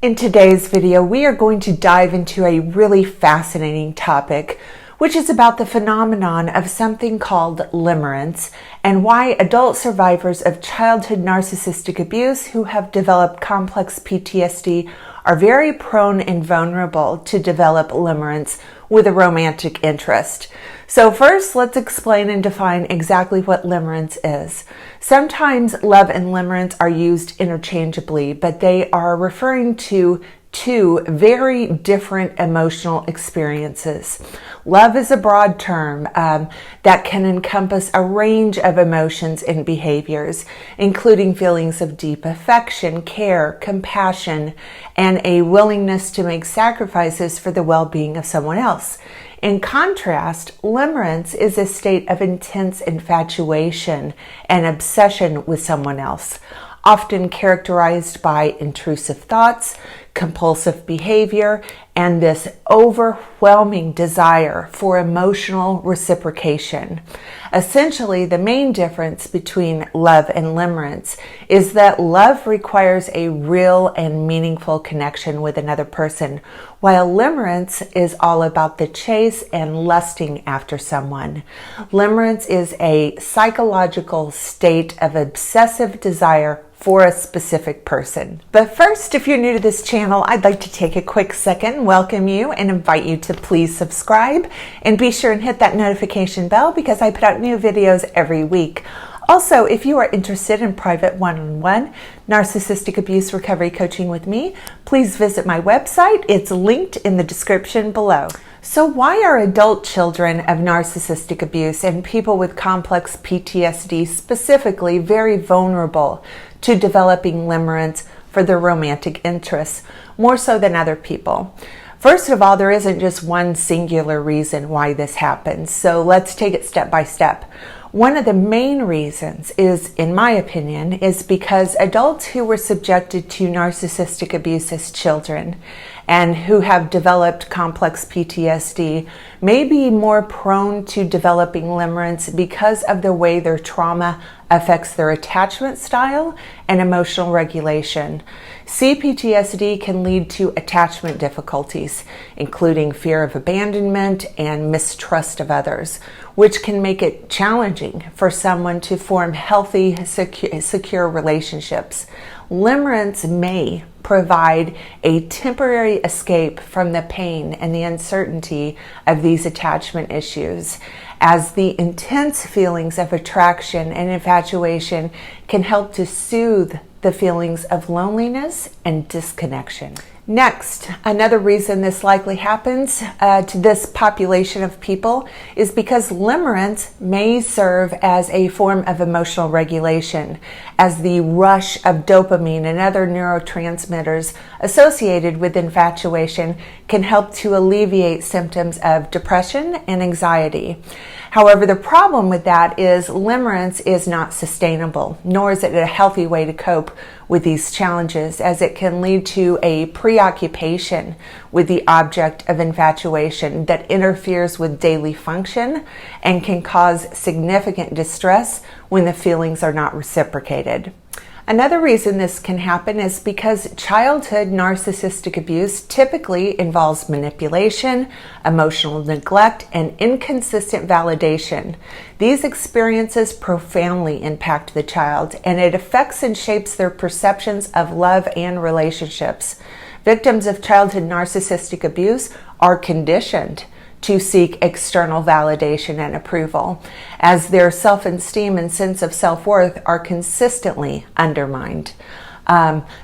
In today's video, we are going to dive into a really fascinating topic, which is about the phenomenon of something called limerence and why adult survivors of childhood narcissistic abuse who have developed complex PTSD are very prone and vulnerable to develop limerence with a romantic interest. So first, let's explain and define exactly what limerence is. Sometimes love and limerence are used interchangeably, but they are referring to two very different emotional experiences. Love is a broad term that can encompass a range of emotions and behaviors, including feelings of deep affection, care, compassion, and a willingness to make sacrifices for the well-being of someone else. In contrast, limerence is a state of intense infatuation and obsession with someone else, often characterized by intrusive thoughts, compulsive behavior, and this overwhelming desire for emotional reciprocation. Essentially, the main difference between love and limerence is that love requires a real and meaningful connection with another person, while limerence is all about the chase and lusting after someone. Limerence is a psychological state of obsessive desire for a specific person. But first, if you're new to this channel, I'd like to take a quick second, welcome you, and invite you to please subscribe and be sure and hit that notification bell because I put out new videos every week. Also, if you are interested in private one-on-one narcissistic abuse recovery coaching with me, please visit my website. It's linked in the description below. So why are adult children of narcissistic abuse and people with complex PTSD specifically very vulnerable to developing limerence for their romantic interests, more so than other people? First of all, there isn't just one singular reason why this happens, so let's take it step by step. One of the main reasons is, in my opinion, is because adults who were subjected to narcissistic abuse as children and who have developed complex PTSD may be more prone to developing limerence because of the way their trauma affects their attachment style and emotional regulation. Cptsd can lead to attachment difficulties, including fear of abandonment and mistrust of others, which can make it challenging for someone to form healthy, secure relationships. Limerence may provide a temporary escape from the pain and the uncertainty of these attachment issues, as the intense feelings of attraction and infatuation can help to soothe the feelings of loneliness and disconnection. Next, another reason this likely happens to this population of people is because limerence may serve as a form of emotional regulation, as the rush of dopamine and other neurotransmitters associated with infatuation can help to alleviate symptoms of depression and anxiety. However, the problem with that is limerence is not sustainable, nor is it a healthy way to cope with these challenges, as it can lead to a preoccupation with the object of infatuation that interferes with daily function and can cause significant distress when the feelings are not reciprocated. Another reason this can happen is because childhood narcissistic abuse typically involves manipulation, emotional neglect, and inconsistent validation. These experiences profoundly impact the child, and it affects and shapes their perceptions of love and relationships. Victims of childhood narcissistic abuse are conditioned to seek external validation and approval, as their self-esteem and sense of self-worth are consistently undermined.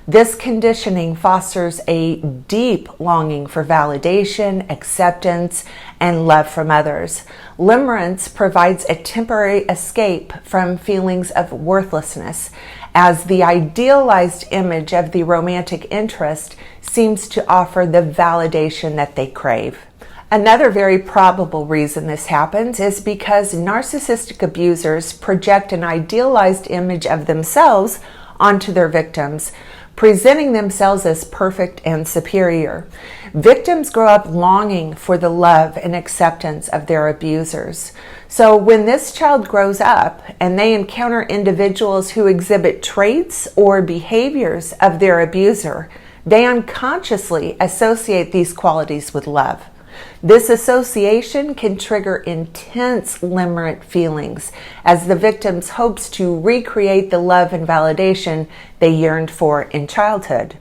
This conditioning fosters a deep longing for validation, acceptance, and love from others. Limerence provides a temporary escape from feelings of worthlessness, as the idealized image of the romantic interest seems to offer the validation that they crave. Another very probable reason this happens is because narcissistic abusers project an idealized image of themselves onto their victims, presenting themselves as perfect and superior. Victims grow up longing for the love and acceptance of their abusers. So when this child grows up and they encounter individuals who exhibit traits or behaviors of their abuser, they unconsciously associate these qualities with love. This association can trigger intense limerent feelings as the victim hopes to recreate the love and validation they yearned for in childhood.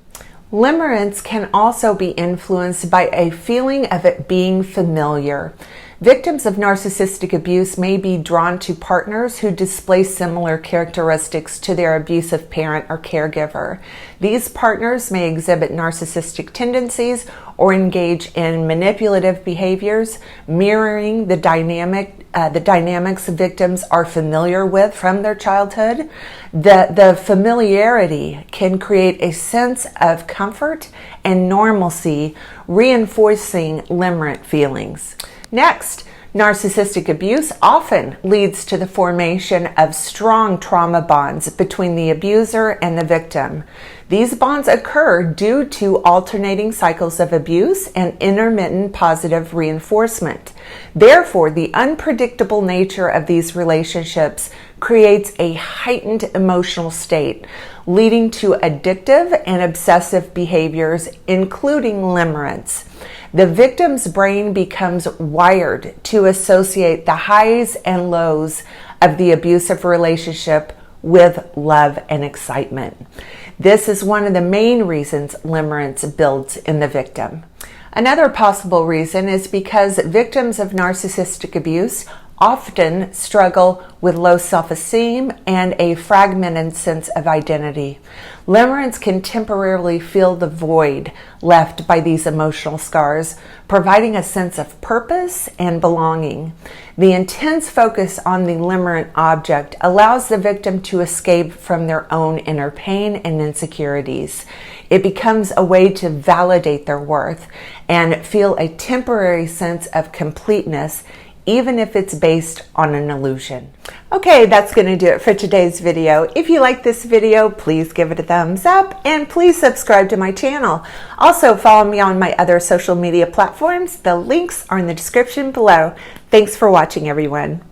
Limerence can also be influenced by a feeling of it being familiar. Victims of narcissistic abuse may be drawn to partners who display similar characteristics to their abusive parent or caregiver. These partners may exhibit narcissistic tendencies or engage in manipulative behaviors, mirroring the dynamics victims are familiar with from their childhood. The familiarity can create a sense of comfort and normalcy, reinforcing limerent feelings. Next, narcissistic abuse often leads to the formation of strong trauma bonds between the abuser and the victim. These bonds occur due to alternating cycles of abuse and intermittent positive reinforcement. Therefore, the unpredictable nature of these relationships creates a heightened emotional state, leading to addictive and obsessive behaviors, including limerence. The victim's brain becomes wired to associate the highs and lows of the abusive relationship with love and excitement. This is one of the main reasons limerence builds in the victim. Another possible reason is because victims of narcissistic abuse often struggle with low self-esteem and a fragmented sense of identity. Limerence can temporarily fill the void left by these emotional scars, providing a sense of purpose and belonging. The intense focus on the limerent object allows the victim to escape from their own inner pain and insecurities. It becomes a way to validate their worth and feel a temporary sense of completeness, even if it's based on an illusion. Okay, that's going to do it for today's video. If you like this video, please give it a thumbs up and please subscribe to my channel. Also, follow me on my other social media platforms. The links are in the description below. Thanks for watching, everyone.